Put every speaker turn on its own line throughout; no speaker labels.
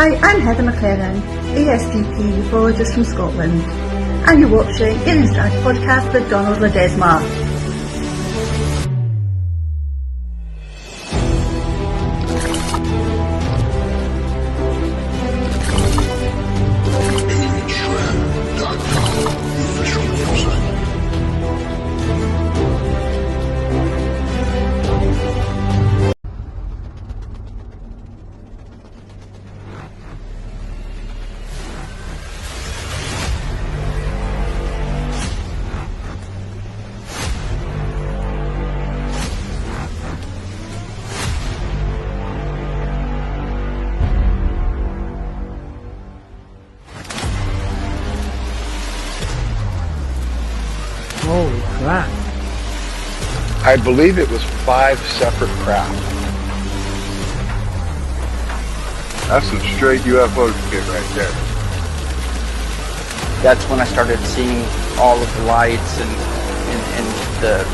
Hi, I'm Heather McLaren, ESDP ufologist from Scotland, and you're watching Alien Strand podcast with Donald Ledesma.
AlienStrand.com, the official website.
Holy crap.
I believe it was 5 separate craft. That's some straight UFO shit right there.
That's when I started seeing all of the lights and the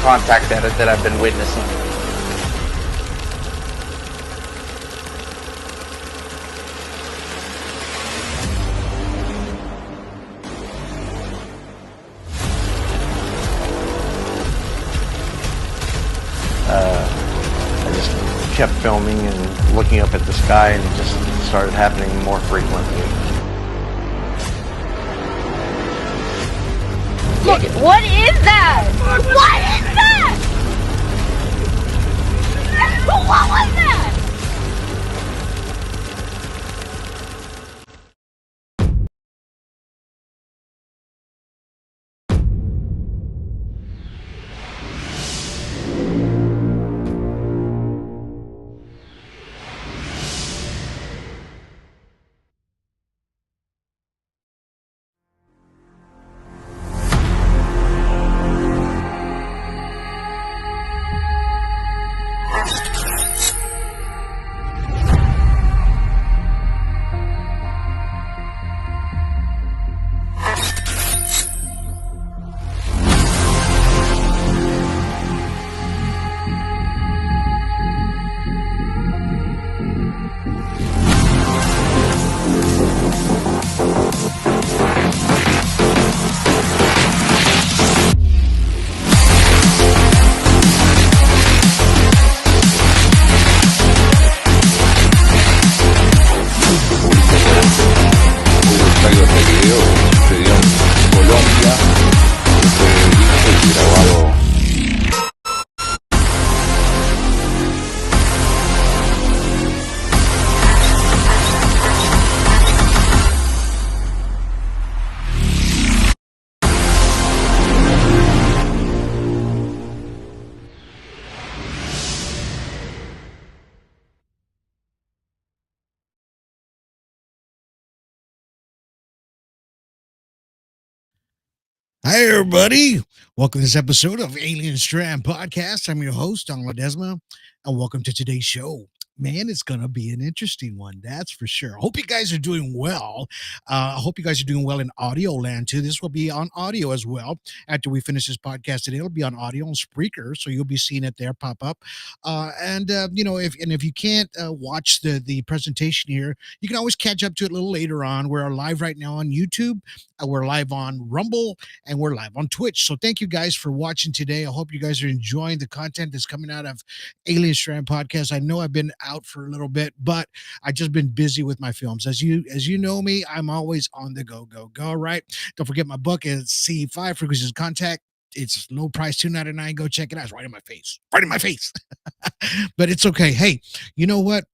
contact that I've been witnessing. I just kept filming and looking up at the sky, and it just started happening more frequently.
Look, what is that? What is that? What was that?
Colombia, y grabado.
Hi, everybody. Welcome to this episode of Alien Strand Podcast. I'm your host, Donald Ledesma, and welcome to today's show. Man, it's going to be an interesting one, that's for sure. I hope you guys are doing well. I hope you guys are doing well in audio land, too. This will be on audio as well. After we finish this podcast today, it'll be on audio and Spreaker, so you'll be seeing it there pop up. If you can't watch the presentation here, you can always catch up to it a little later on. We're live right now on YouTube. We're live on Rumble, and we're live on Twitch. So thank you guys for watching today. I hope you guys are enjoying the content that's coming out of Alien Strand Podcast. I know I've been out for a little bit, but I've just been busy with my films. As you know me, I'm always on the go, right? Don't forget my book is C5 Frequencies of Contact. It's low price, $2.99. Go check it out. It's right in my face. But it's okay. Hey, you know what?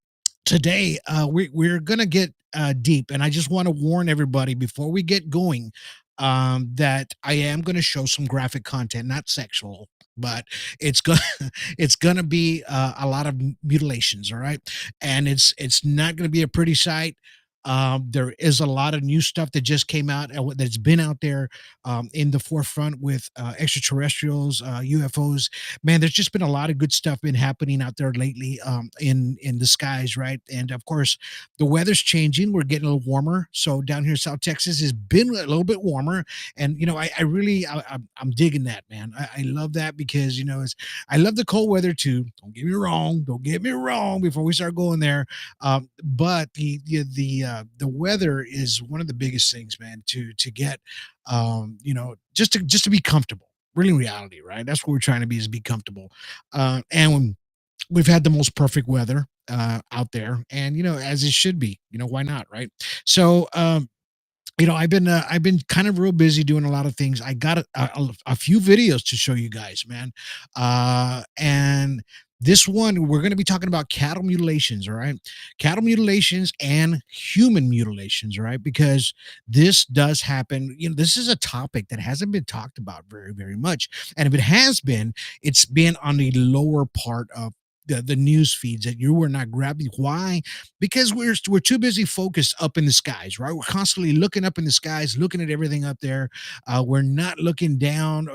Today, we're going to get deep, and I just want to warn everybody before we get going that I am going to show some graphic content, not sexual, but it's going to be a lot of mutilations, all right? And it's not going to be a pretty sight. There is a lot of new stuff that just came out and that's been out there in the forefront with extraterrestrials, UFOs. Man, there's just been a lot of good stuff been happening out there lately in the skies, right? And of course, the weather's changing. We're getting a little warmer. So down here in South Texas has been a little bit warmer, and I really I'm digging that, man. I love that because I love the cold weather too. Don't get me wrong. Don't get me wrong. Before we start going there, but the weather is one of the biggest things, man. To get, just to be comfortable. Really, in reality, right? That's what we're trying to be is be comfortable. And we've had the most perfect weather out there, and as it should be. Why not, right? So I've been kind of real busy doing a lot of things. I got a few videos to show you guys, man. And this one we're going to be talking about cattle mutilations, all right? Cattle mutilations and human mutilations, all right? Because this does happen. This is a topic that hasn't been talked about very, very much. And if it has been, it's been on the lower part of the news feeds that you were not grabbing. Why? Because we're too busy focused up in the skies, right? We're constantly looking up in the skies, looking at everything up there. We're not looking down,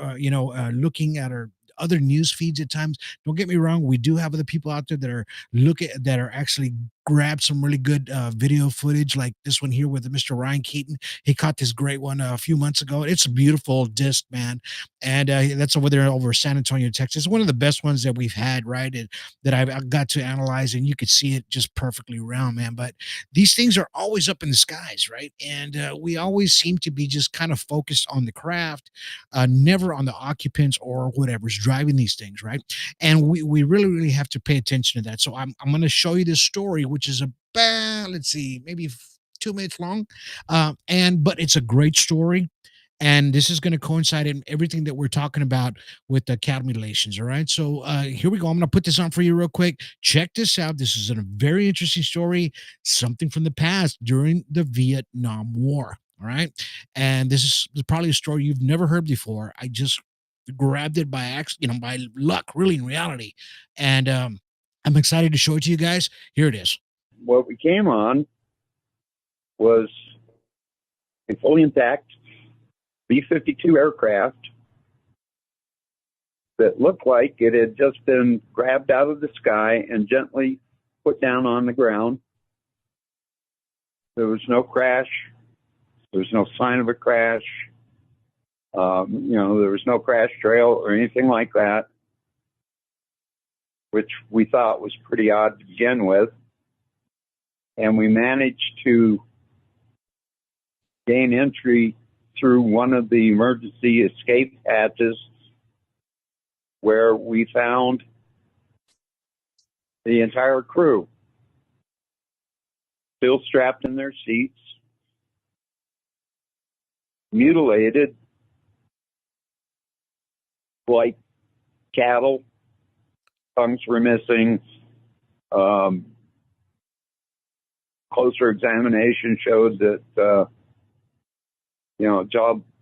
looking at our other news feeds at times. Don't get me wrong, we do have other people out there that are actually grab some really good video footage, like this one here with Mr. Ryan Keaton. He caught this great one a few months ago. It's a beautiful disc, man, and that's over there over San Antonio, Texas. One of the best ones that we've had, right? That I got to analyze, and you could see it just perfectly round, man. But these things are always up in the skies, right? And we always seem to be just kind of focused on the craft, never on the occupants or whatever's driving these things, right? And we really, really have to pay attention to that. So I'm going to show you this story, which is about, let's see, maybe 2 minutes long. But it's a great story. And this is going to coincide in everything that we're talking about with the cattle mutilations. All right. So here we go. I'm going to put this on for you real quick. Check this out. This is a very interesting story, something from the past during the Vietnam War. All right. And this is probably a story you've never heard before. I just grabbed it by accident, by luck, really, in reality. And I'm excited to show it to you guys. Here it is.
What we came on was a fully intact B-52 aircraft that looked like it had just been grabbed out of the sky and gently put down on the ground. There was no crash. There was no sign of a crash. There was no crash trail or anything like that, which we thought was pretty odd to begin with. And we managed to gain entry through one of the emergency escape hatches, where we found the entire crew still strapped in their seats, mutilated like cattle. Tongues were missing. Closer examination showed that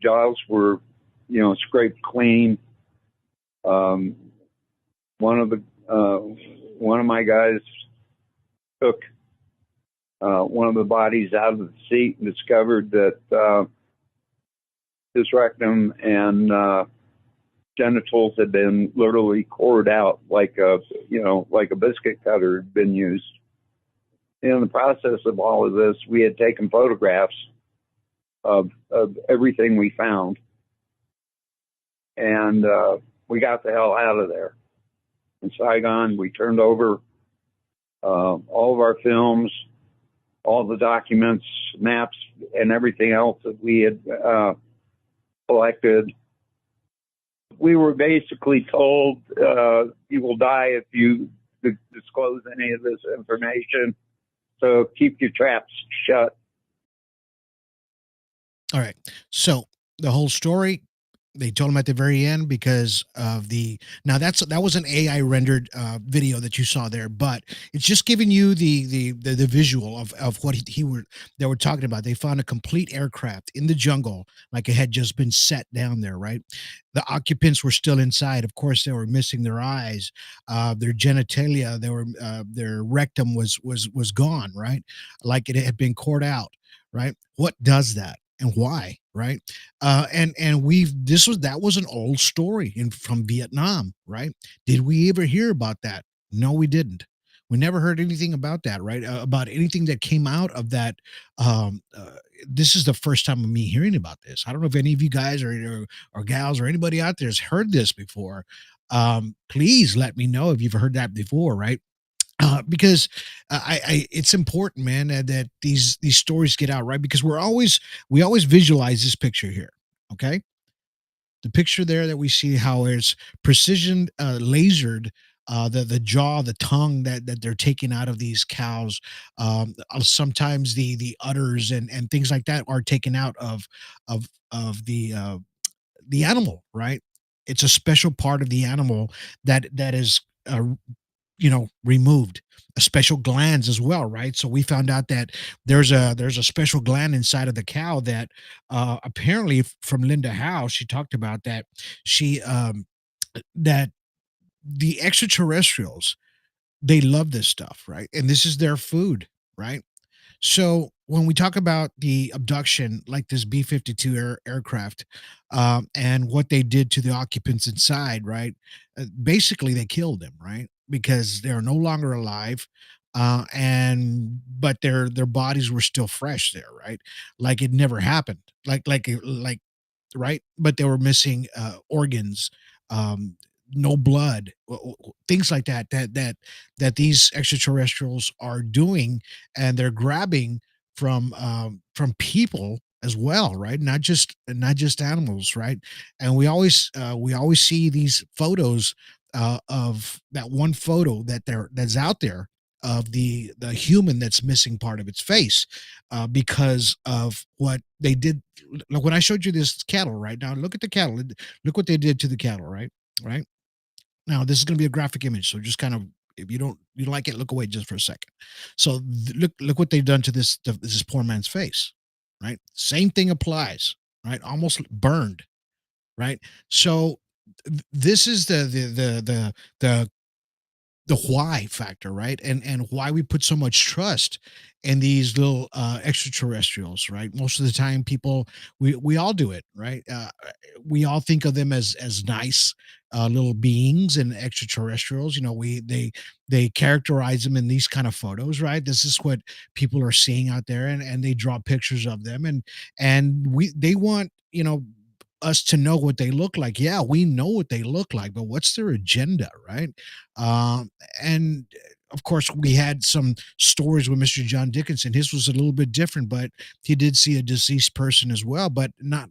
jaws were scraped clean. One of my guys took one of the bodies out of the seat and discovered that his rectum and genitals had been literally cored out like a biscuit cutter had been used. In the process of all of this, we had taken photographs of everything we found, and we got the hell out of there. In Saigon, we turned over all of our films, all the documents, maps, and everything else that we had collected. We were basically told, you will die if you disclose any of this information, so keep your traps shut.
All right. So the whole story, They told him at the very end because of the now that was an AI rendered video that you saw there, but it's just giving you the visual of what he were they were talking about. They found a complete aircraft in the jungle, like it had just been set down there, right? The occupants were still inside. Of course, they were missing their eyes, their genitalia, their rectum was gone, right? Like it had been cored out, right? What does that and why, right? And we've this was that was an old story from Vietnam, right? Did we ever hear about that? No, we didn't. We never heard anything about that, right? About anything that came out of that. Um, uh, this is the first time of me hearing about this. I don't know if any of you guys or gals or anybody out there has heard this before. Please let me know if you've heard that before, right? Because it's important, man, that these stories get out, right? Because we always visualize this picture here, okay? The picture there that we see how it's precision lasered. The jaw, the tongue that they're taking out of these cows. Sometimes the udders and things like that are taken out of the animal, right? It's a special part of the animal that is removed. A special glands as well, right? So we found out that there's a special gland inside of the cow that apparently from Linda Howe, she talked about that she that the extraterrestrials, they love this stuff, right? And this is their food, right? So when we talk about the abduction, like this B-52 aircraft, and what they did to the occupants inside, right? Basically, they killed them, right? Because they are no longer alive, and but their bodies were still fresh there, right? Like it never happened, like right? But they were missing organs, um, no blood, things like that these extraterrestrials are doing, and they're grabbing from people as well, right? Not just animals, right? And we always see these photos of that one photo that's out there of the human that's missing part of its face because of what they did. Like when I showed you this cattle, right now, look at the cattle. Look what they did to the cattle, right? Right now, this is going to be a graphic image, so just kind of if you don't like it, look away just for a second. So look what they've done to this poor man's face, right? Same thing applies, right? Almost burned, right? So this is the the why factor, right? And why we put so much trust in these little extraterrestrials, right? Most of the time, people we all do it, right? We all think of them as nice little beings and extraterrestrials. You know, they characterize them in these kind of photos, right? This is what people are seeing out there, and they draw pictures of them, and we they want us to know what they look like. Yeah, we know what they look like, but what's their agenda, right? And of course, we had some stories with Mr. John Dickinson. His was a little bit different, but he did see a deceased person as well, but not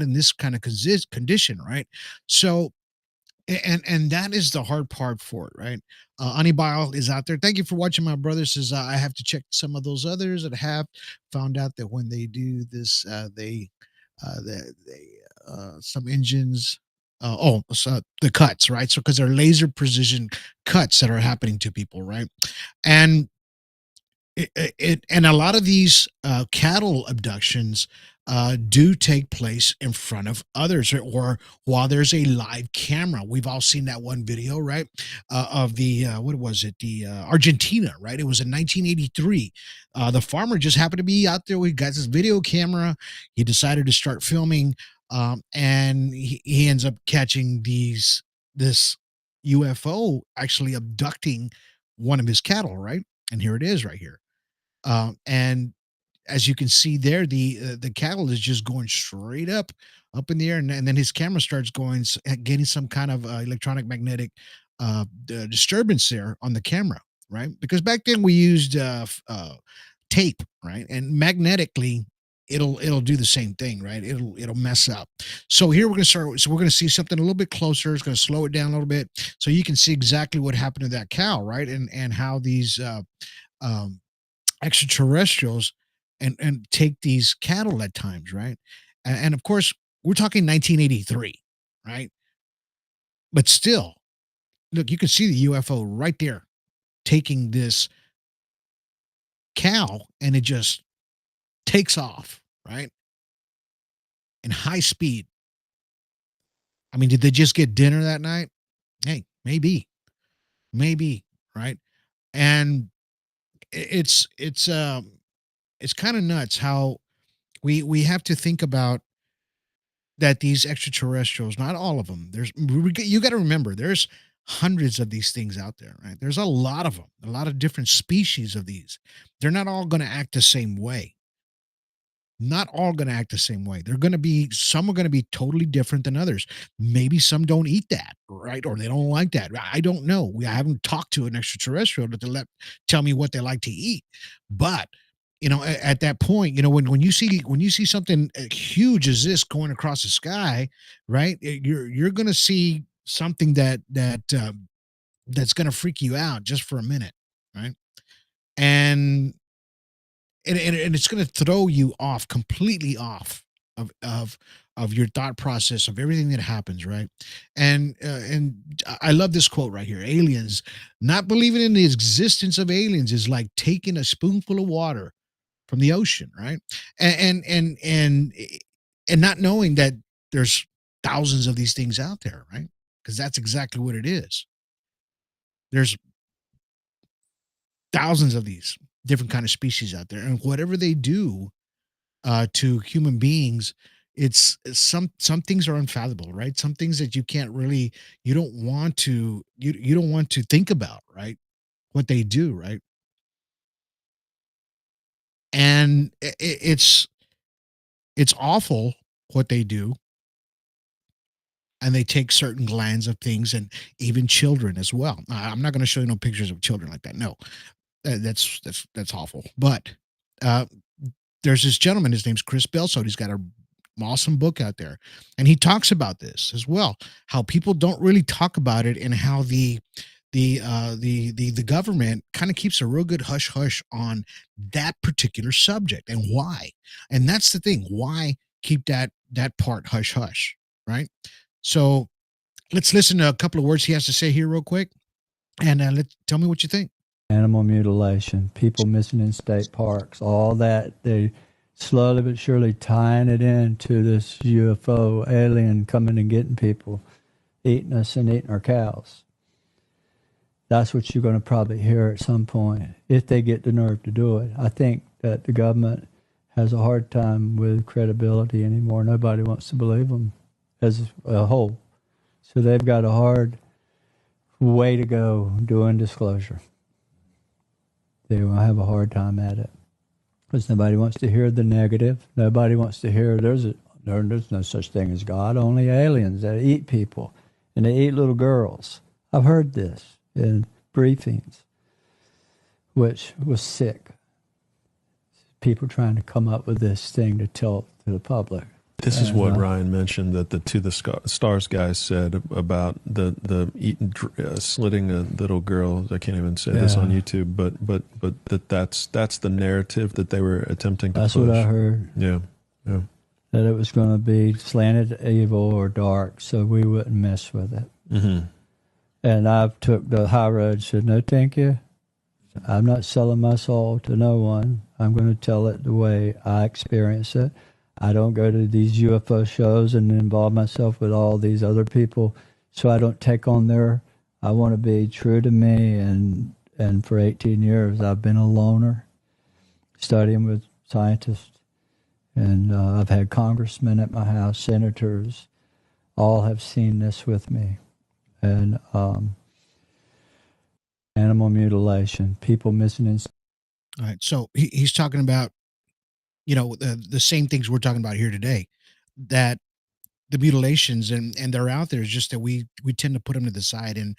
in this kind of condition, right? So, and that is the hard part for it, right? Anibal is out there. Thank you for watching, my brother. Says I have to check some of those others that have found out that when they do this, they some engines. So the cuts, right? So because they're laser precision cuts that are happening to people, right? And and a lot of these cattle abductions do take place in front of others or while there's a live camera. We've all seen that one video, right? Of the what was it? The Argentina, right? It was in 1983. The farmer just happened to be out there. We got this video camera. He decided to start filming, and he ends up catching this UFO actually abducting one of his cattle, right? And here it is, right here. And as you can see there, the cattle is just going straight up in the air, and then his camera starts going, getting some kind of electronic magnetic disturbance there on the camera, right? Because back then we used tape, right? And magnetically, it'll do the same thing, right? It'll mess up. So here we're gonna start. So we're gonna see something a little bit closer. It's gonna slow it down a little bit, so you can see exactly what happened to that cow, right? And how these um, extraterrestrials and take these cattle at times, right? And of course, we're talking 1983, right? But still, look, you can see the UFO right there taking this cow and it just takes off, right? In high speed. I mean, did they just get dinner that night? Hey, maybe, right? And it's kind of nuts how we have to think about that these extraterrestrials, not all of them. You got to remember, there's hundreds of these things out there, right? There's a lot of them, a lot of different species of these. They're not all going to act the same way. Not all going to act the same way. They're going to be, some are going to be totally different than others. Maybe some don't eat that, right? Or they don't like that. I don't know. I haven't talked to an extraterrestrial to tell me what they like to eat. But at that point, when you see something huge as this going across the sky, right? You're going to see something that's going to freak you out just for a minute, right? And and it's going to throw you off completely off of your thought process of everything that happens, right? And I love this quote right here. Aliens, not believing in the existence of aliens is like taking a spoonful of water from the ocean, right? And not knowing that there's thousands of these things out there, right? Because that's exactly what it is. There's thousands of these different kind of species out there, and whatever they do to human beings, it's some things are unfathomable, right? Some things that you can't really, you don't want to, you don't want to think about, right? What they do, right? And it's awful what they do, and they take certain glands of things and even children as well. I'm not going to show you no pictures of children like that. No, that's awful. But uh, there's this gentleman. His name's Chris Belso. He's got an awesome book out there, and he talks about this as well. How people don't really talk about it, and how the government kind of keeps a real good hush hush on that particular subject, and why. And that's the thing. Why keep that part hush hush, right? So let's listen to a couple of words he has to say here real quick, and tell me what you think.
Animal mutilation, people missing in state parks, all that. They slowly but surely tying it into this UFO alien coming and getting people, eating us and eating our cows. That's what you're going to probably hear at some point, if they get the nerve to do it. I think that the government has a hard time with credibility anymore. Nobody wants to believe them as a whole. So they've got a hard way to go doing disclosure. They will have a hard time at it because nobody wants to hear the negative. Nobody wants to hear there's no such thing as God. Only aliens that eat people, and they eat little girls. I've heard this in briefings, which was sick. People trying to come up with this thing to tell to the public.
This is what Ryan mentioned that the To the Stars guys said about the eating, slitting a little girl. I can't even say this on YouTube, but that's the narrative that they were attempting to push.
That's what I heard.
Yeah.
That it was going to be slanted evil or dark, so we wouldn't mess with it.
Mm-hmm.
And I took the high road and said, no, thank you. I'm not selling my soul to no one. I'm going to tell it the way I experience it. I don't go to these UFO shows and involve myself with all these other people, so I don't take on their. I want to be true to me, and for 18 years I've been a loner, studying with scientists, and I've had congressmen at my house, senators, all have seen this with me, and animal mutilation, people missing in.
All right, so he's talking about, the same things we're talking about here today, that the mutilations and they're out there. It's just that we tend to put them to the side, and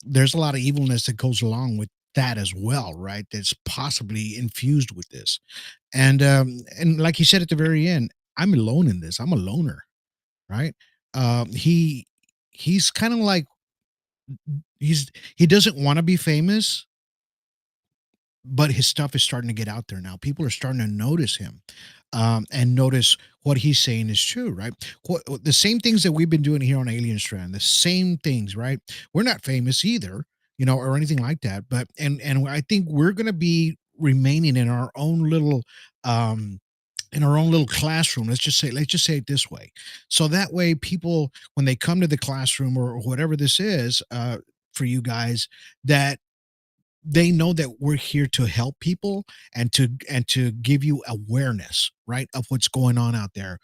there's a lot of evilness that goes along with that as well, right? That's possibly infused with this, and like he said at the very end, I'm alone in this. I'm a loner, right? He's kind of like he doesn't want to be famous, but his stuff is starting to get out there now. People are starting to notice him. and notice what he's saying is true, right? The same things that we've been doing here on Alien Strand, the same things, right? We're not famous either, or anything like that. But and I think we're going to be remaining in our own little classroom. Let's just say it this way. So that way people, when they come to the classroom or whatever this is, for you guys, that they know that we're here to help people and to give you awareness, right, of what's going on out there,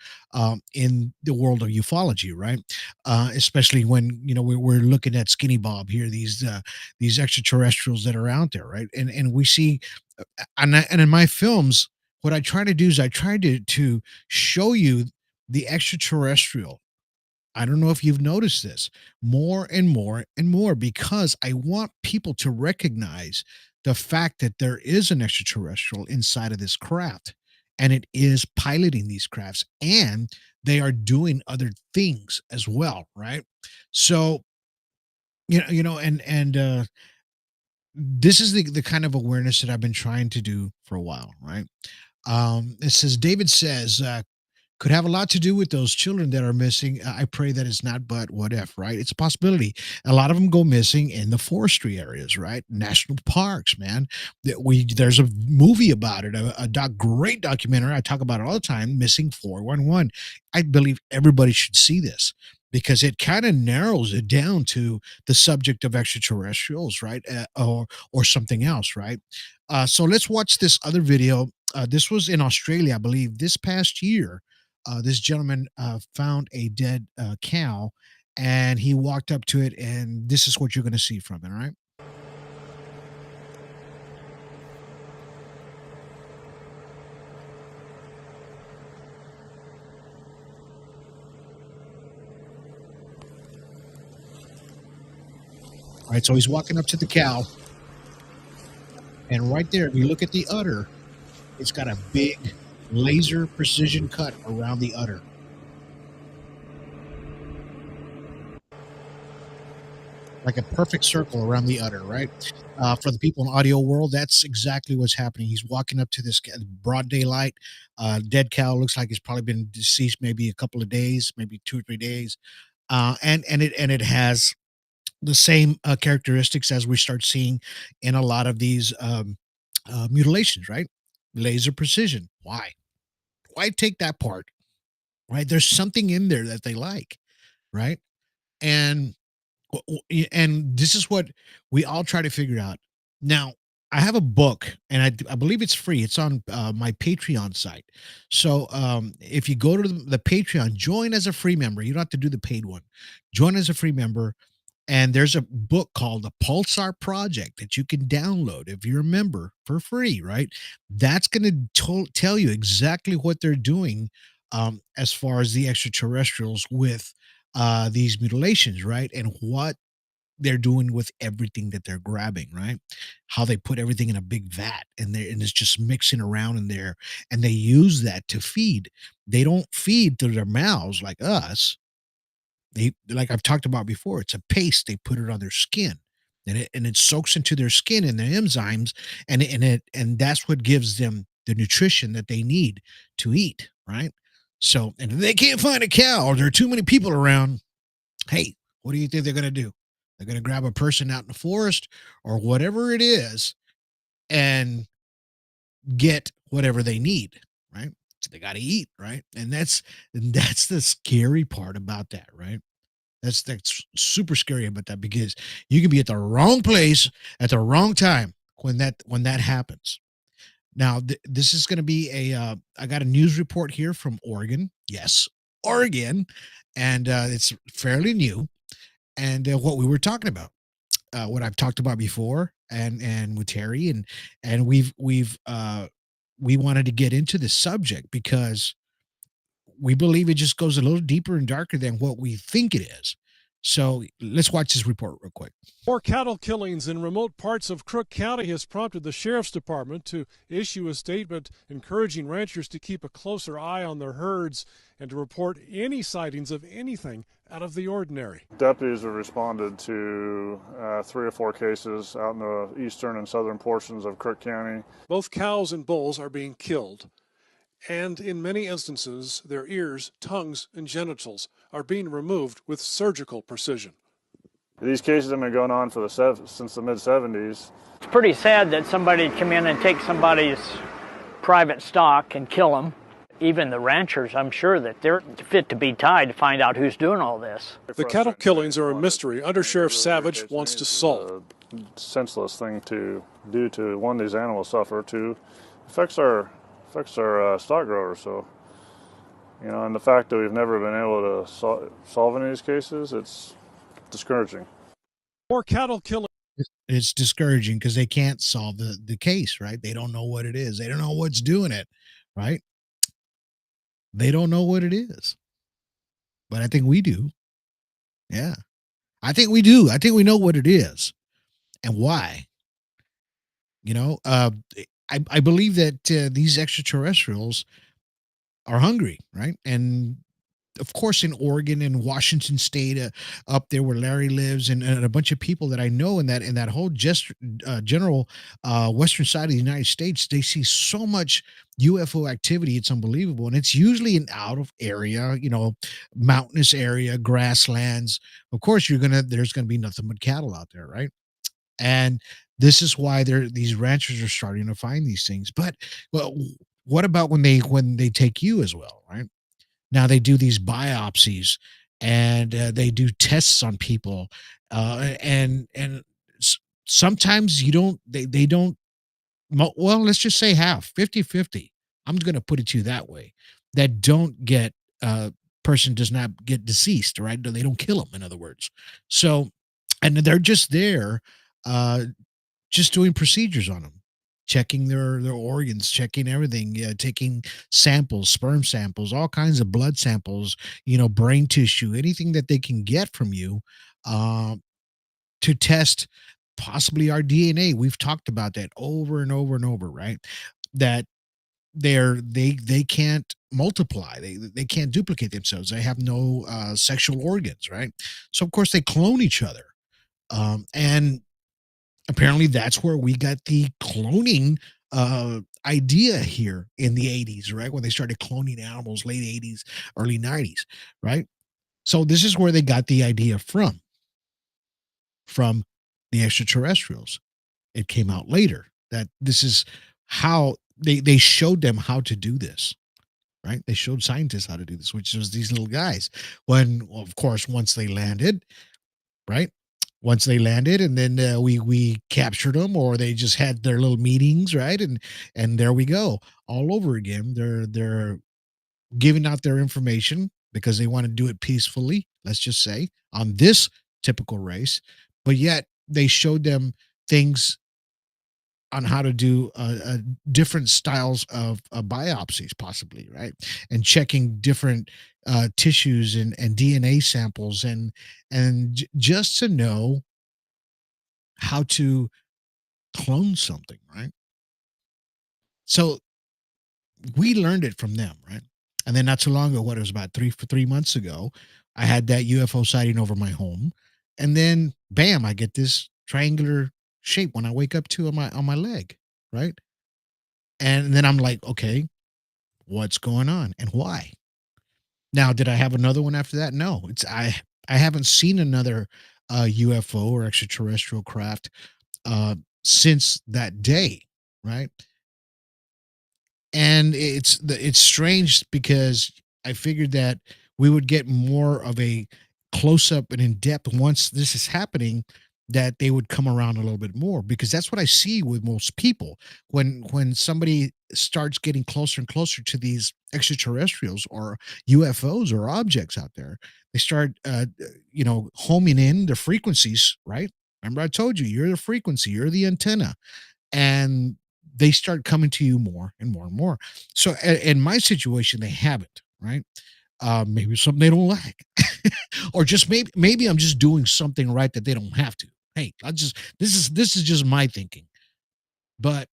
in the world of ufology, right? Especially when we're looking at Skinny Bob here, these extraterrestrials that are out there, right? And we see, and in my films, what I try to do is I try to show you the extraterrestrial. I don't know if you've noticed this more and more and more, because I want people to recognize the fact that there is an extraterrestrial inside of this craft, and it is piloting these crafts, and they are doing other things as well, right? So, and this is the kind of awareness that I've been trying to do for a while, right? It says, David says, could have a lot to do with those children that are missing. I pray that it's not, but what if, right? It's a possibility. A lot of them go missing in the forestry areas, right? National parks, man. There's a movie about it, great documentary. I talk about it all the time, Missing 411. I believe everybody should see this because it kind of narrows it down to the subject of extraterrestrials, right? Or something else, right? So let's watch this other video. This was in Australia, I believe, this past year. This gentleman found a dead cow, and he walked up to it, and this is what you're going to see from it. All right. All right. So he's walking up to the cow, and right there, if you look at the udder, it's got a big laser precision cut around the udder. Like a perfect circle around the udder, right? For the people in audio world, that's exactly what's happening. He's walking up to this broad daylight. Dead cow, looks like he's probably been deceased maybe a couple of days, maybe 2 or 3 days. And it has the same characteristics as we start seeing in a lot of these mutilations, right? Laser precision. Why take that part, right? There's something in there that they like, right? And and this is what we all try to figure out. Now, I have a book, and I believe it's free. It's on my Patreon site. So if you go to the Patreon, join as a free member. You don't have to do the paid one. Join as a free member. And there's a book called The Pulsar Project that you can download if you're a member for free, right? That's going to tell you exactly what they're doing, as far as the extraterrestrials with these mutilations, right? And what they're doing with everything that they're grabbing, right? How they put everything in a big vat, and it's just mixing around in there, and they use that to feed. They don't feed through their mouths like us. They, like I've talked about before, it's a paste. They put it on their skin, and it soaks into their skin and their enzymes, and that's what gives them the nutrition that they need to eat, right? So, and if they can't find a cow, or there are too many people around, hey, what do you think they're going to do? They're going to grab a person out in the forest or whatever it is and get whatever they need, right? So they got to eat, right? And that's the scary part about that, right? That's super scary about that, because you can be at the wrong place at the wrong time when that happens. Now, this is going to be I got a news report here from Oregon. Yes, Oregon, and it's fairly new. And what we were talking about, what I've talked about before, and with Terry, and we wanted to get into this subject because we believe it just goes a little deeper and darker than what we think it is. So let's watch this report real quick.
More cattle killings in remote parts of Crook County has prompted the Sheriff's Department to issue a statement encouraging ranchers to keep a closer eye on their herds and to report any sightings of anything out of the ordinary.
Deputies have responded to 3 or 4 cases out in the eastern and southern portions of Crook County.
Both cows and bulls are being killed, And in many instances, their ears, tongues, and genitals are being removed with surgical precision.
These cases have been going on for since the mid-70s.
It's pretty sad that somebody come in and take somebody's private stock and kill them. Even the ranchers, I'm sure that they're fit to be tied to find out who's doing all this.
The cattle killings are a mystery Under Sheriff Savage wants to solve.
Senseless thing to do to one, these animals suffer, two, affects our stock growers. So, and the fact that we've never been able to solve any of these cases, it's discouraging.
More cattle killing.
It's discouraging because they can't solve the case, right? They don't know what it is. They don't know what's doing it, right? They don't know what it is. But I think we do. Yeah. I think we do. I think we know what it is and why. I believe that these extraterrestrials are hungry, right? And of course, in Oregon and Washington State, up there where Larry lives, and a bunch of people that I know in that whole general western side of the United States, they see so much UFO activity. It's unbelievable, and it's usually an out of area, mountainous area, grasslands. Of course, there's gonna be nothing but cattle out there, right? And this is why these ranchers are starting to find these things. But well, what about when they take you as well, right? Now they do these biopsies and they do tests on people, and sometimes they don't. Well, let's just say half, 50-50. I'm going to put it to you that way. That don't get person does not get deceased, right? They don't kill them, in other words. So, and they're just there, just doing procedures on them, checking their organs, checking everything, taking samples, sperm samples, all kinds of blood samples, brain tissue, anything that they can get from you, to test possibly our DNA. We've talked about that over and over and over, right? That they can't multiply, they can't duplicate themselves, they have no sexual organs, right? So of course they clone each other, and apparently that's where we got the cloning idea here in the 80s, right? When they started cloning animals, late 80s, early 90s, right? So this is where they got the idea from the extraterrestrials. It came out later that this is how they showed them how to do this, right? They showed scientists how to do this, which was these little guys. Of course, once they landed, right? Once they landed, and then we captured them, or they just had their little meetings, right? And there we go, all over again. They're giving out their information because they want to do it peacefully, let's just say, on this typical race, but yet they showed them things on how to do different styles of biopsies, possibly, right? And checking different tissues and DNA samples, and just to know how to clone something, right? So we learned it from them, right? And then not too long ago, it was about 3 months ago, I had that UFO sighting over my home, and then bam, I get this triangular shape when I wake up to on my leg, right? And then I'm like, okay, what's going on and why? Now, did I have another one after that? No, I haven't seen another UFO or extraterrestrial craft since that day, right? And it's strange because I figured that we would get more of a close up and in depth once this is happening, that they would come around a little bit more, because that's what I see with most people when somebody starts getting closer and closer to these extraterrestrials or UFOs or objects out there. They start homing in the frequencies, right? Remember I told you, you're the frequency, you're the antenna, and they start coming to you more and more and more. So in my situation, they haven't, right? Maybe something they don't like, or just maybe I'm just doing something right that they don't have to. Hey, this is just my thinking, but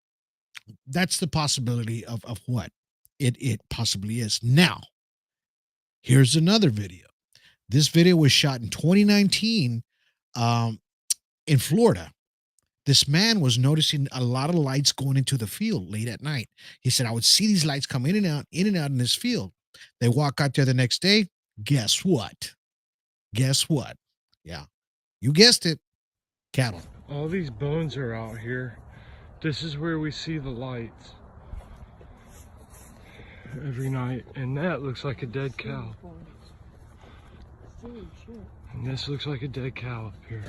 that's the possibility of what it possibly is. Now, here's another video. This video was shot in 2019 in Florida. this man was noticing a lot of lights going into the field late at night. He said, I would see these lights come in and out in this field. They walk out there the next day. Guess what? Guess what? Yeah, you guessed it. Cattle.
All these bones are out here. This is where we see the lights every night. And that looks like a dead cow. And this looks like a dead cow up here.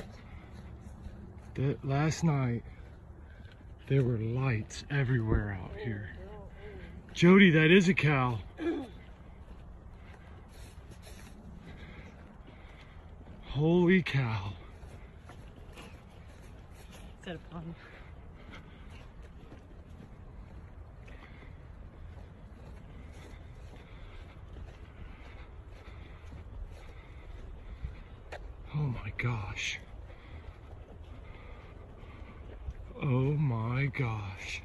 Last night, there were lights everywhere out here. Jody, that is a cow. Holy cow.
Is that a pond?
Oh my gosh. Oh my gosh.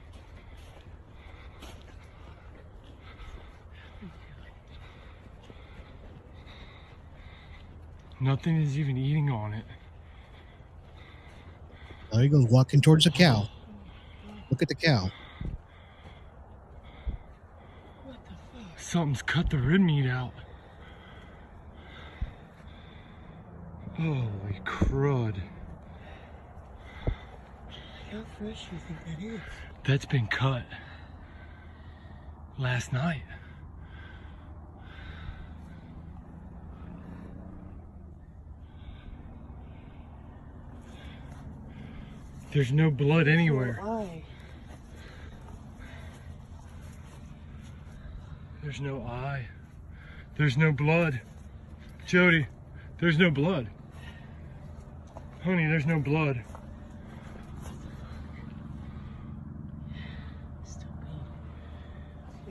Nothing is even eating on it.
There he goes, walking towards the cow. Look at the cow.
Something's cut the rib meat out. Holy crud.
How fresh do you think that is?
That's been cut last night. There's no blood anywhere.
Why?
There's no eye. There's no blood. Jody, there's no blood. Honey, there's no blood.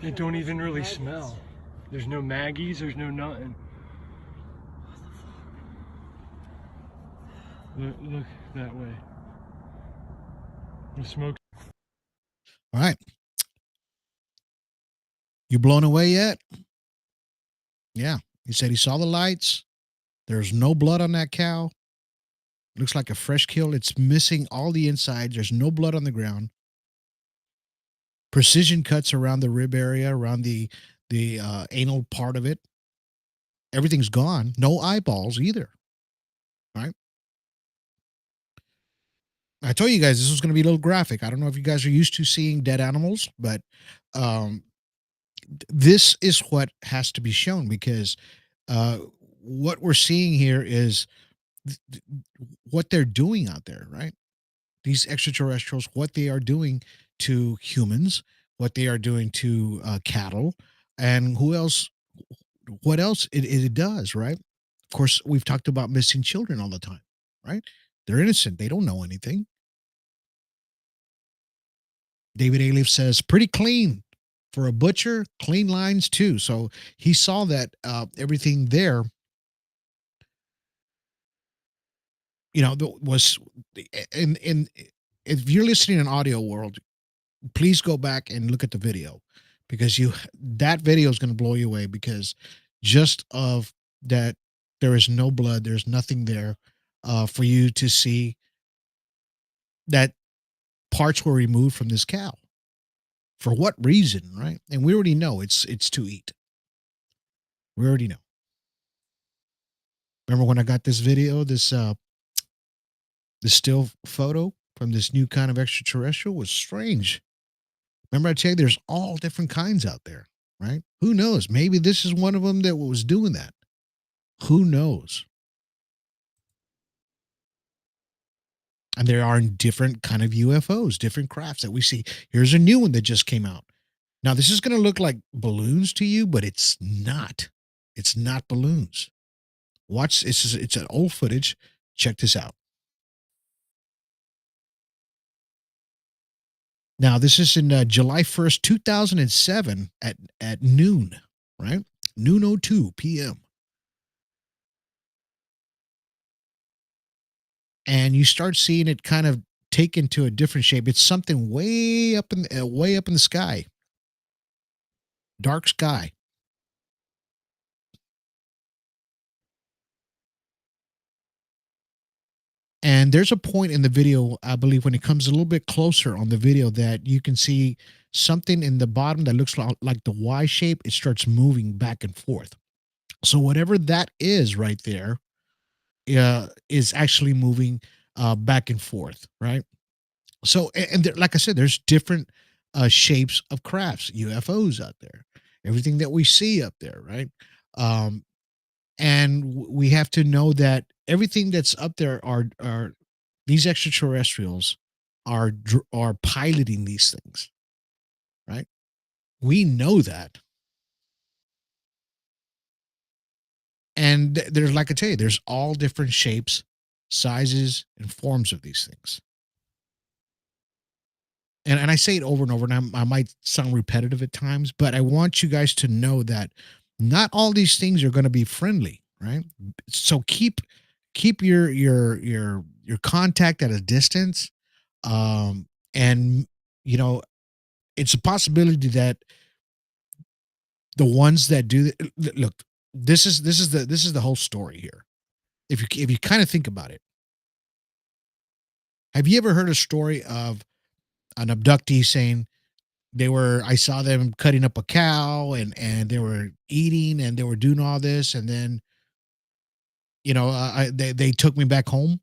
It don't even really smell. There's no Maggies, there's no nothing. Look that way. The smoke.
All right. You blown away yet? Yeah. He said he saw the lights. There's no blood on that cow. Looks like a fresh kill. It's missing all the insides. There's no blood on the ground. Precision cuts around the rib area, around the anal part of it. Everything's gone. No eyeballs either. All right. I told you guys this was going to be a little graphic. I don't know if you guys are used to seeing dead animals, but this is what has to be shown, because what we're seeing here is what they're doing out there, right? These extraterrestrials, what they are doing to humans, what they are doing to cattle, and who else, what else it does, right? Of course, we've talked about missing children all the time, right? They're innocent. They don't know anything. David Alief says, pretty clean for a butcher, clean lines too. So he saw that everything there, you know, was in if you're listening in audio world, please go back and look at the video, because that video is going to blow you away, because just of that, there is no blood, there's nothing there for you to see that parts were removed from this cow. For what reason, right? And we already know it's to eat. We already know. Remember when I got this video, this still photo from this new kind of extraterrestrial was strange. Remember I tell you, there's all different kinds out there, right? Who knows? Maybe this is one of them that was doing that. Who knows? And there are different kind of UFOs, different crafts that we see. Here's a new one that just came out. Now, this is going to look like balloons to you, but it's not. It's not balloons. Watch, it's an old footage. Check this out. Now, this is in July 1st, 2007 at noon, right? Noon 02 p.m. And you start seeing it kind of take into a different shape. It's something way up in the sky. Dark sky. And And there's a point in the video, I believe, when it comes a little bit closer on the video, that you can see something in the bottom that looks like the Y shape. It starts moving back and forth. So whatever that is right there is actually moving back and forth, right? So, and there, like I said, there's different shapes of crafts, UFOs out there, everything that we see up there, right? And we have to know that everything that's up there are these extraterrestrials are piloting these things, right? We know that. And there's, like I tell you, there's all different shapes, sizes, and forms of these things. And I say it over and over, and I might sound repetitive at times, but I want you guys to know that not all these things are going to be friendly, right? So keep your contact at a distance, and you know, it's a possibility that the ones that do look, this is the whole story here. If you kind of think about it, have you ever heard a story of an abductee saying, I saw them cutting up a cow and they were eating and they were doing all this, and then they took me back home?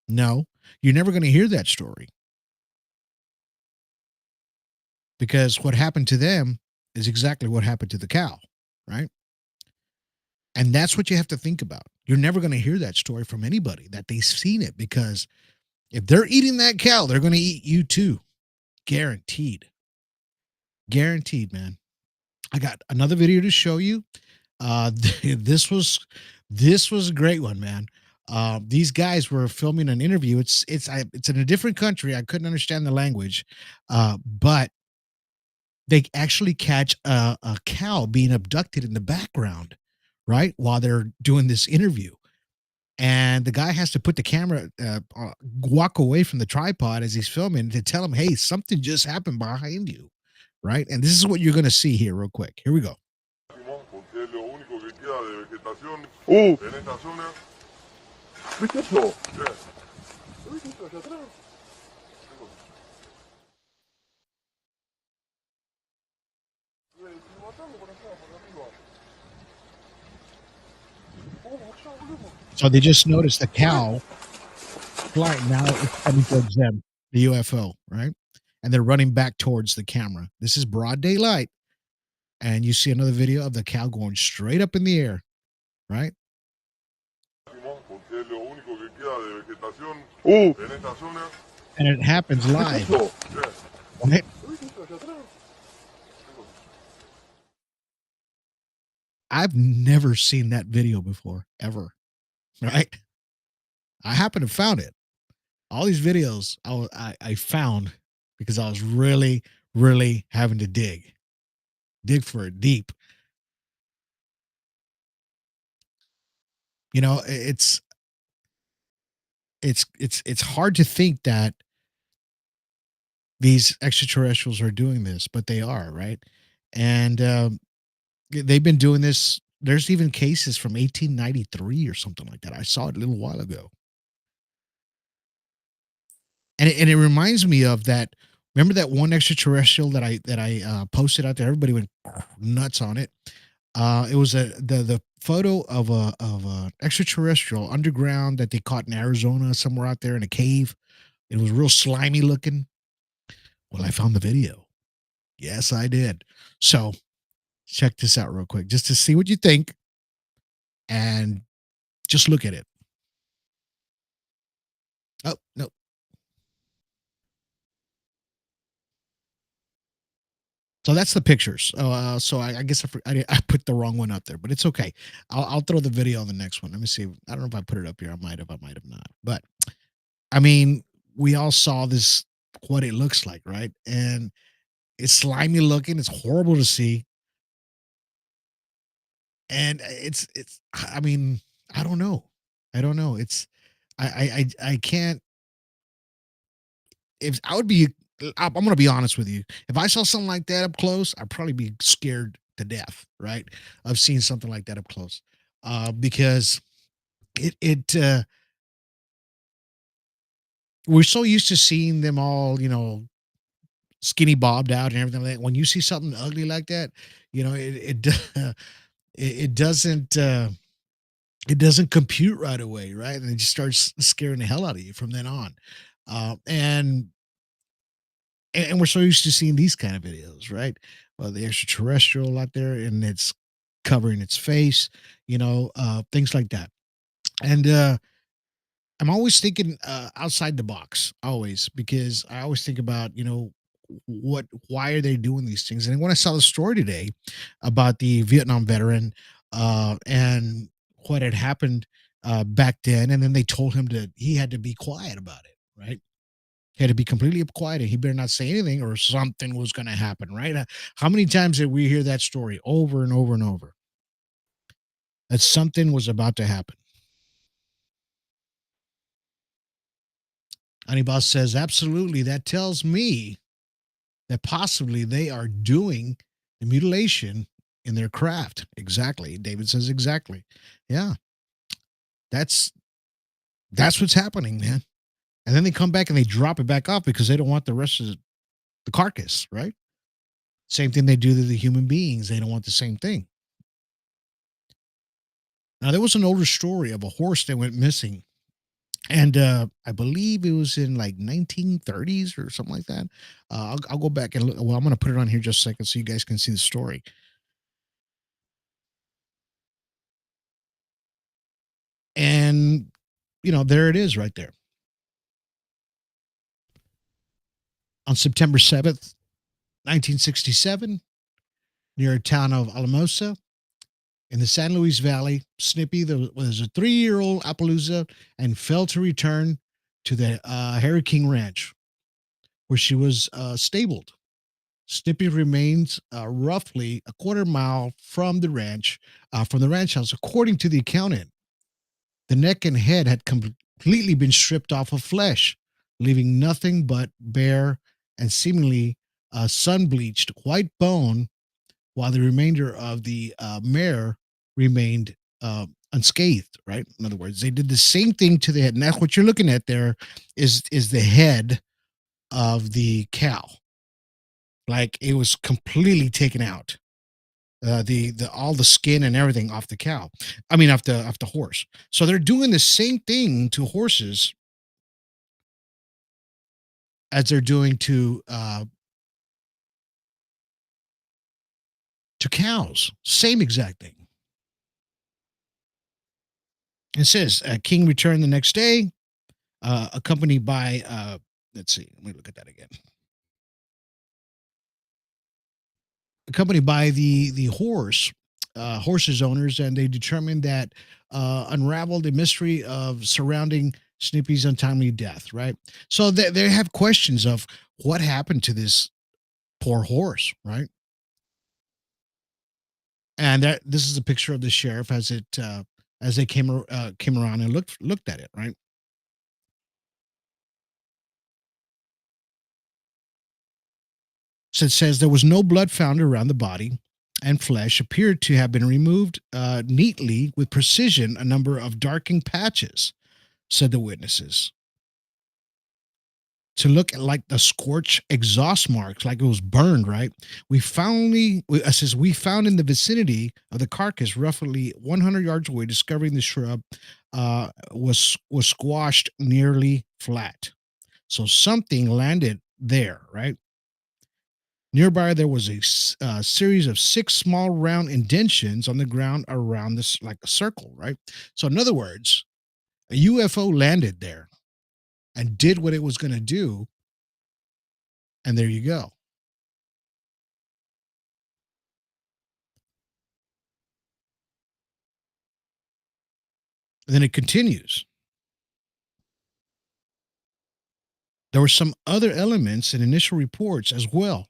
No, you're never going to hear that story, because what happened to them is exactly what happened to the cow, right? And that's what you have to think about. You're never going to hear that story from anybody that they've seen it, because if they're eating that cow, they're going to eat you too. Guaranteed. Guaranteed, man. I got another video to show you. This was a great one, man. These guys were filming an interview. It's in a different country. I couldn't understand the language, but they actually catch a cow being abducted in the background, right, while they're doing this interview. And the guy has to put the camera, walk away from the tripod as he's filming to tell him, hey, something just happened behind you, right? And this is what you're going to see here real quick. Here we go. So they just noticed the cow flying. Now it's coming towards them, the UFO, right? And they're running back towards the camera. This is broad daylight. And you see another video of the cow going straight up in the air, right? And it happens live. Right? I've never seen that video before, ever. Right? I happen to have found it. All these videos I found because I was really, really having to dig for it deep. You know, it's hard to think that these extraterrestrials are doing this, but they are, right? And they've been doing this. There's even cases from 1893 or something like that. I saw it a little while ago. And it reminds me of that. Remember that one extraterrestrial that I posted out there? Everybody went nuts on it. It was the photo of a extraterrestrial underground that they caught in Arizona, somewhere out there in a cave. It was real slimy looking. Well, I found the video. Yes, I did. So check this out real quick, just to see what you think, and just look at it. Oh no. So that's the pictures. So I guess I put the wrong one up there, but it's okay. I'll throw the video on the next one. Let me see. I don't know if I put it up here. I might have not. But I mean, we all saw this, what it looks like, right? And it's slimy looking. It's horrible to see. And it's. I mean, I don't know. It's. I can't. If I would be, I'm going to be honest with you. If I saw something like that up close, I'd probably be scared to death, right? Of seeing something like that up close, because it we're so used to seeing them all, skinny bobbed out and everything like that. When you see something ugly like that, it doesn't it doesn't compute right away, right? And it just starts scaring the hell out of you from then on. And we're so used to seeing these kind of videos, right? Well, the extraterrestrial out there and it's covering its face, things like that. And I'm always thinking outside the box, always, because I always think about, why are they doing these things? And when I saw the story today about the Vietnam veteran and what had happened back then, and then they told him he had to be quiet about it, right? He had to be completely quiet and he better not say anything or something was going to happen, right? How many times did we hear that story over and over and over? That something was about to happen. Anibal says, absolutely. That tells me that possibly they are doing the mutilation in their craft. Exactly. David says exactly. Yeah. That's what's happening, man. And then they come back and they drop it back off because they don't want the rest of the carcass, right? Same thing they do to the human beings. They don't want the same thing. Now, there was an older story of a horse that went missing. And I believe it was in like 1930s or something like that. I'll go back and look. Well, I'm going to put it on here just a second so you guys can see the story. And, there it is right there. On September 7th, 1967, near a town of Alamosa in the San Luis Valley, Snippy was a 3-year-old Appaloosa and failed to return to the Harry King Ranch, where she was stabled. Snippy remains roughly a quarter mile from the ranch house, according to the accountant. The neck and head had completely been stripped off of flesh, leaving nothing but bare and seemingly sun-bleached white bone, while the remainder of the mare remained unscathed, right? In other words, they did the same thing to the head. And that's what you're looking at there is the head of the cow. Like it was completely taken out. The all the skin and everything off the cow. I mean, off the horse. So they're doing the same thing to horses as they're doing to cows. Same exact thing. It says King returned the next day, accompanied by let's see, let me look at that again. Accompanied by the horse's owners, and they determined that unraveled the mystery of surrounding Snippy's untimely death, right? So they have questions of what happened to this poor horse, right? And this is a picture of the sheriff as they came around and looked at it, right? So it says there was no blood found around the body, and flesh appeared to have been removed neatly with precision. A number of darkening patches, said the witnesses, to look like the scorched exhaust marks, like it was burned. Right? We found in the vicinity of the carcass, roughly 100 yards away, discovering the shrub was squashed nearly flat. So something landed there, right? Nearby, there was a series of 6 small round indentions on the ground around this, like a circle, right? So, in other words, a UFO landed there and did what it was going to do, and there you go. And then it continues. There were some other elements in initial reports as well.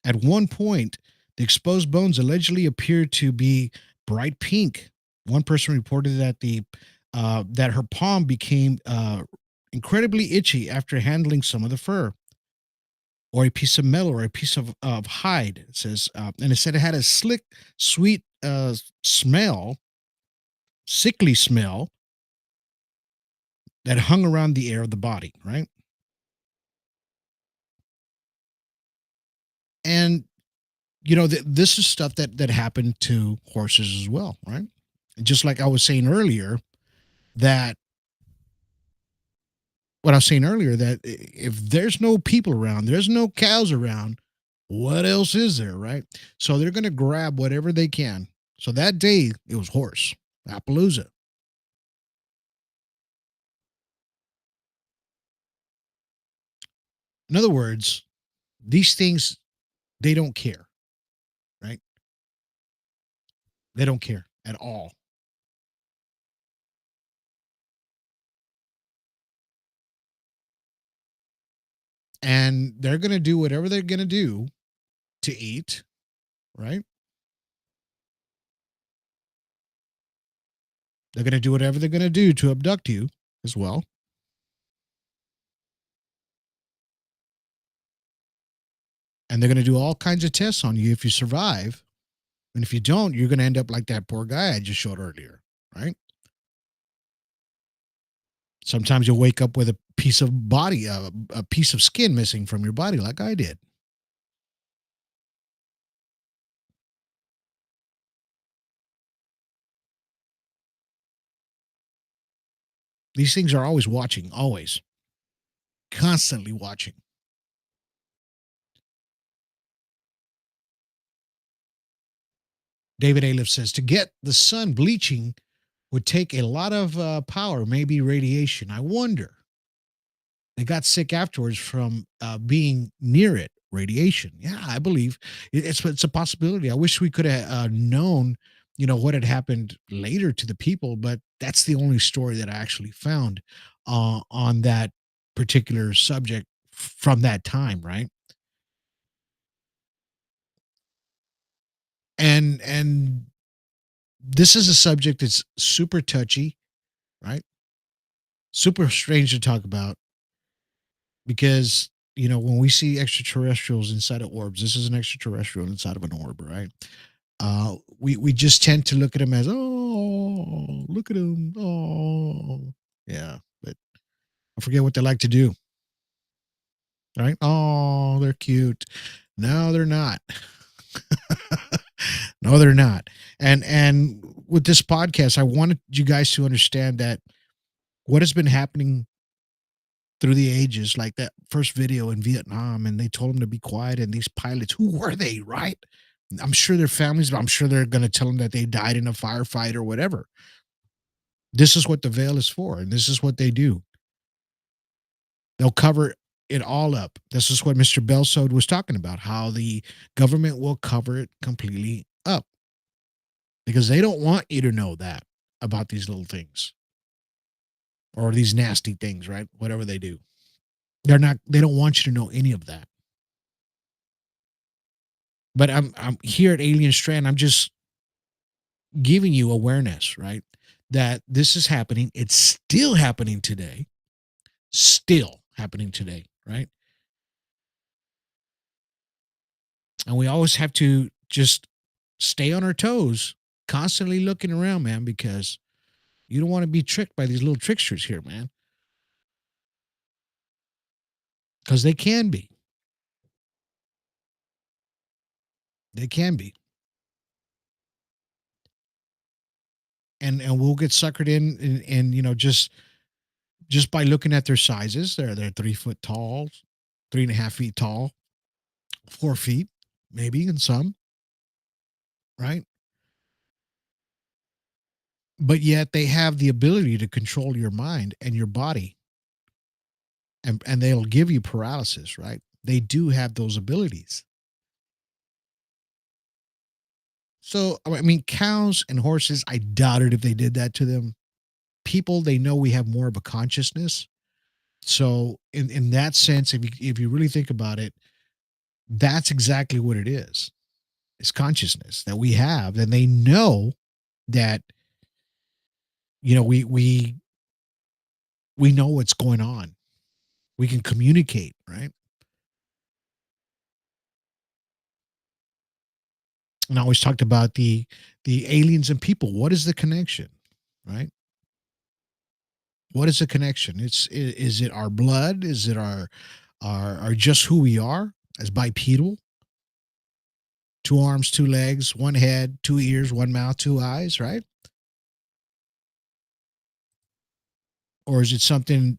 At one point, the exposed bones allegedly appeared to be bright pink. One person reported that that her palm became incredibly itchy after handling some of the fur, or a piece of metal, or a piece of hide. It says, and it said it had a slick, sweet smell, sickly smell that hung around the air of the body, right? And this is stuff that happened to horses as well, right? Just like I was saying earlier, that what I was saying earlier, that if there's no people around, there's no cows around, what else is there, right? So they're going to grab whatever they can. So that day, it was horse, Appaloosa. In other words, these things, they don't care, right? They don't care at all. And they're going to do whatever they're going to do to eat, right? They're going to do whatever they're going to do to abduct you as well. And they're going to do all kinds of tests on you if you survive. And if you don't, you're going to end up like that poor guy I just showed earlier, right? Sometimes you'll wake up with a piece of body, a piece of skin missing from your body, like I did. These things are always watching, always, constantly watching. David Aliff says to get the sun bleaching would take a lot of power, maybe radiation. I wonder. They got sick afterwards from being near it, radiation. Yeah, I believe it's a possibility. I wish we could have known, what had happened later to the people, but that's the only story that I actually found on that particular subject from that time, right? And this is a subject that's super touchy, right? Super strange to talk about because when we see extraterrestrials inside of orbs, this is an extraterrestrial inside of an orb, right? We just tend to look at them as, oh, look at them, oh, yeah, but I forget what they like to do, right? Oh, they're cute. No, they're not. No, they're not. And with this podcast, I wanted you guys to understand that what has been happening through the ages, like that first video in Vietnam, and they told them to be quiet. And these pilots, who were they, right? I'm sure their families, but I'm sure they're going to tell them that they died in a firefight or whatever. This is what the veil is for, and this is what they do. They'll cover it all up. This is what Mr. Belsode was talking about, how the government will cover it completely up because they don't want you to know that about these little things or these nasty things, right? Whatever they do. They don't want you to know any of that. But I'm here at Alien Strand. I'm just giving you awareness, right? That this is happening. It's still happening today. Still happening today, right? And we always have to just stay on our toes, constantly looking around, man, because you don't want to be tricked by these little tricksters here, man. Because they can be. They can be. And we'll get suckered in and just by looking at their sizes. They're 3 foot tall, 3.5 feet tall, 4 feet, maybe in some, right? But yet they have the ability to control your mind and your body. And they'll give you paralysis, right? They do have those abilities. So, I mean, cows and horses, I doubted if they did that to them. People, they know we have more of a consciousness. So, in that sense, if you really think about it, that's exactly what it is. It's consciousness that we have, and they know that we know what's going on. We can communicate, right? And I always talked about the aliens and people. What is the connection, right? What is the connection? Is it our blood? Is it our just who we are as bipedal? 2 arms, 2 legs, 1 head, 2 ears, 1 mouth, 2 eyes, right? Or is it something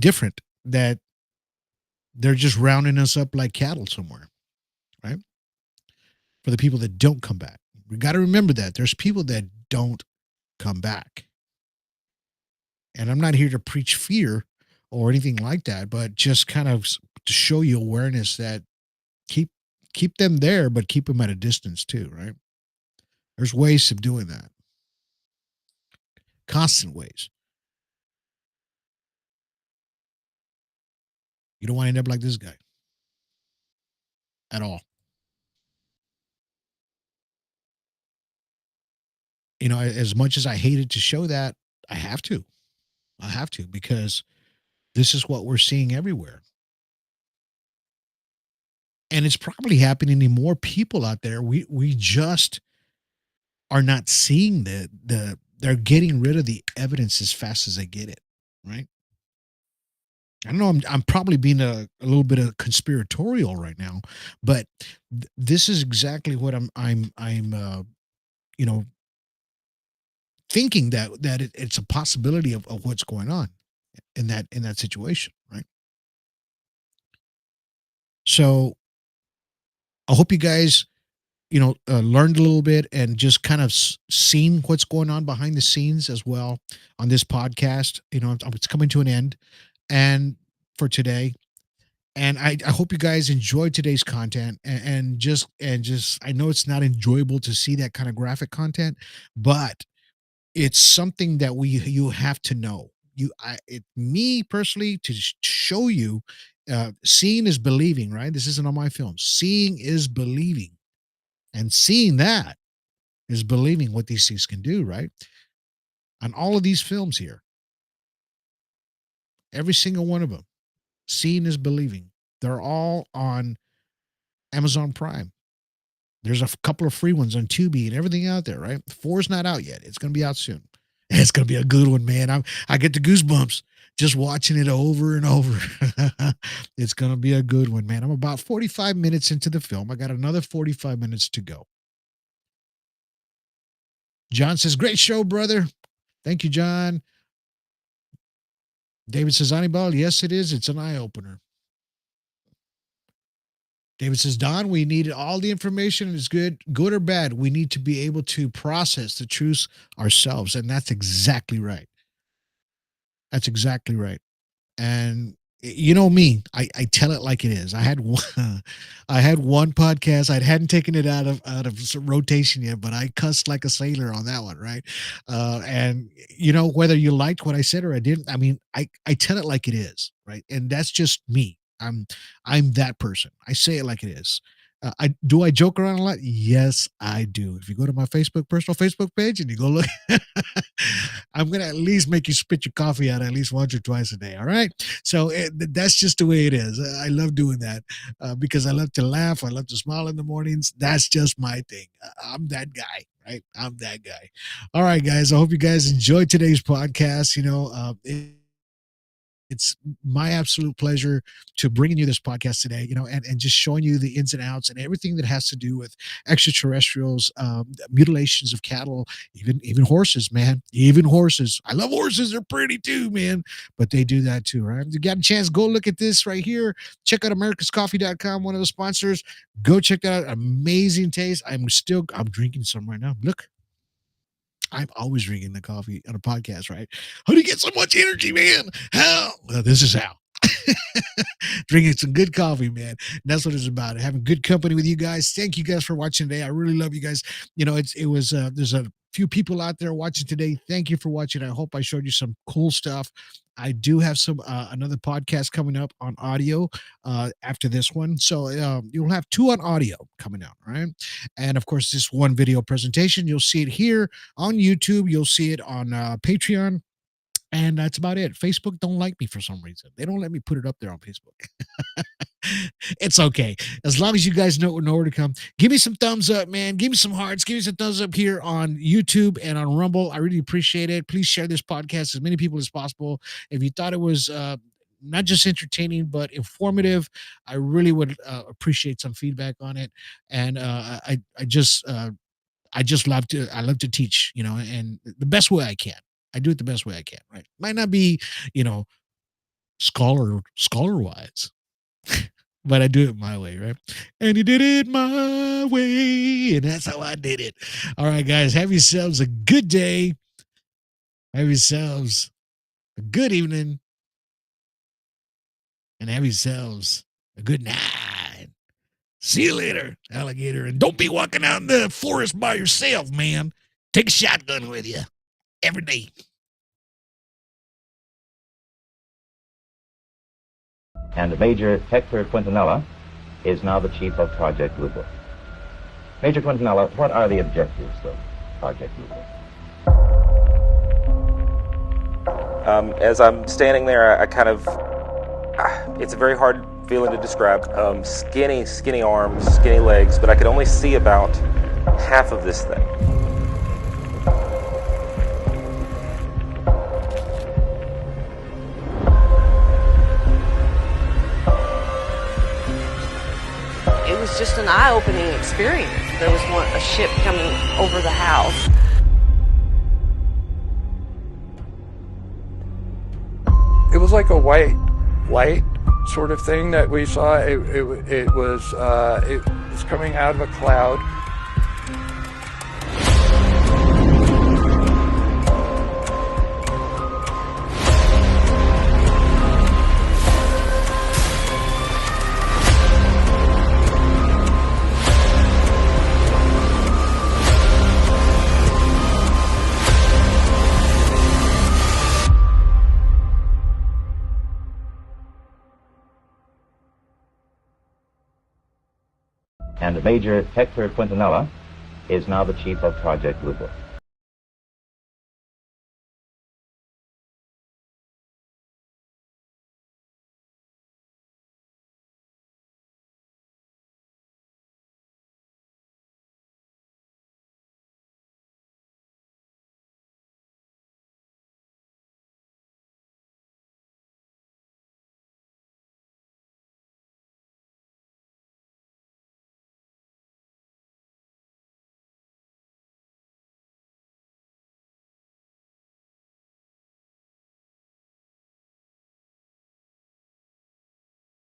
different that they're just rounding us up like cattle somewhere, right? For the people that don't come back. We got to remember that there's people that don't come back. And I'm not here to preach fear or anything like that, but just kind of to show you awareness that keep them there, but keep them at a distance too, right? There's ways of doing that. Constant ways. You don't want to end up like this guy at all. You know, as much as I hated to show that, I have to. I have to, because this is what we're seeing everywhere. And it's probably happening to more people out there. We just are not seeing they're getting rid of the evidence as fast as they get it, right? I know I'm probably being a little bit of conspiratorial right now, but this is exactly what I'm you know, thinking that it's a possibility of what's going on in that situation, right? So I hope you guys, learned a little bit and just kind of seen what's going on behind the scenes as well on this podcast. It's coming to an end, and for today. And I hope you guys enjoyed today's content, and just I know it's not enjoyable to see that kind of graphic content, but it's something that you have to know. Me personally, to show you, seeing is believing, right? This isn't on my film. Seeing is believing, and seeing that is believing what these things can do, right? On all of these films here, every single one of them, seeing is believing. They're all on Amazon Prime. There's a couple of free ones on Tubi and everything out there, right? 4's not out yet. It's going to be out soon. It's going to be a good one, man. I get the goosebumps just watching it over and over. It's going to be a good one, man. I'm about 45 minutes into the film. I got another 45 minutes to go. John says, great show, brother. Thank you, John. David says, Anibal, yes, it is. It's an eye-opener. David says, Don, we need all the information is good or bad. We need to be able to process the truth ourselves. And that's exactly right. That's exactly right. And you know me, I tell it like it is. I had one podcast. I hadn't taken it out of rotation yet, but I cussed like a sailor on that one, right? And whether you liked what I said or I didn't, I mean, I tell it like it is, right? And that's just me. I'm that person. I say it like it is. I joke around a lot? Yes, I do. If you go to my personal Facebook page and you go look, I'm going to at least make you spit your coffee out at least once or twice a day. All right. So that's just the way it is. I love doing that because I love to laugh. I love to smile in the mornings. That's just my thing. I'm that guy. Right. I'm that guy. All right, guys. I hope you guys enjoyed today's podcast. It's my absolute pleasure to bringing you this podcast today, and just showing you the ins and outs and everything that has to do with extraterrestrials, mutilations of cattle, even horses, man, even horses. I love horses. They're pretty too, man, but they do that too, right? If you got a chance, go look at this right here. Check out americascoffee.com, one of the sponsors. Go check that out. Amazing taste. I'm drinking some right now. Look. I'm always drinking the coffee on a podcast, right? How do you get so much energy, man? How? Well, this is how. Drinking some good coffee, man. And that's what it's about. Having good company with you guys. Thank you guys for watching today. I really love you guys. There's a few people out there watching today. Thank you for watching. I hope I showed you some cool stuff. I do have some another podcast coming up on audio after this one. So you'll have 2 on audio coming out, right? And of course, this one video presentation, you'll see it here on YouTube. You'll see it on Patreon. And that's about it. Facebook don't like me for some reason. They don't let me put it up there on Facebook. It's okay. As long as you guys know where to come. Give me some thumbs up, man. Give me some hearts. Give me some thumbs up here on YouTube and on Rumble. I really appreciate it. Please share this podcast as many people as possible. If you thought it was not just entertaining but informative, I really would appreciate some feedback on it. And I just love to teach, and the best way I can. I do it the best way I can, right? Might not be, scholar wise, but I do it my way, right? And he did it my way, and that's how I did it. All right, guys, have yourselves a good day. Have yourselves a good evening, and have yourselves a good night. See you later, alligator. And don't be walking out in the forest by yourself, man. Take a shotgun with you every day.
And Major Hector Quintanilla is now the chief of Project Blue Book. Major Quintanilla, what are the objectives of Project Blue Book?
As I'm standing there, I kind of, it's a very hard feeling to describe. Skinny arms, skinny legs, but I could only see about half of this thing.
It was just an eye-opening experience. There was a ship coming over the house.
It was like a white light sort of thing that we saw. It was coming out of a cloud.
And Major Hector Quintanilla is now the chief of Project Blue Book.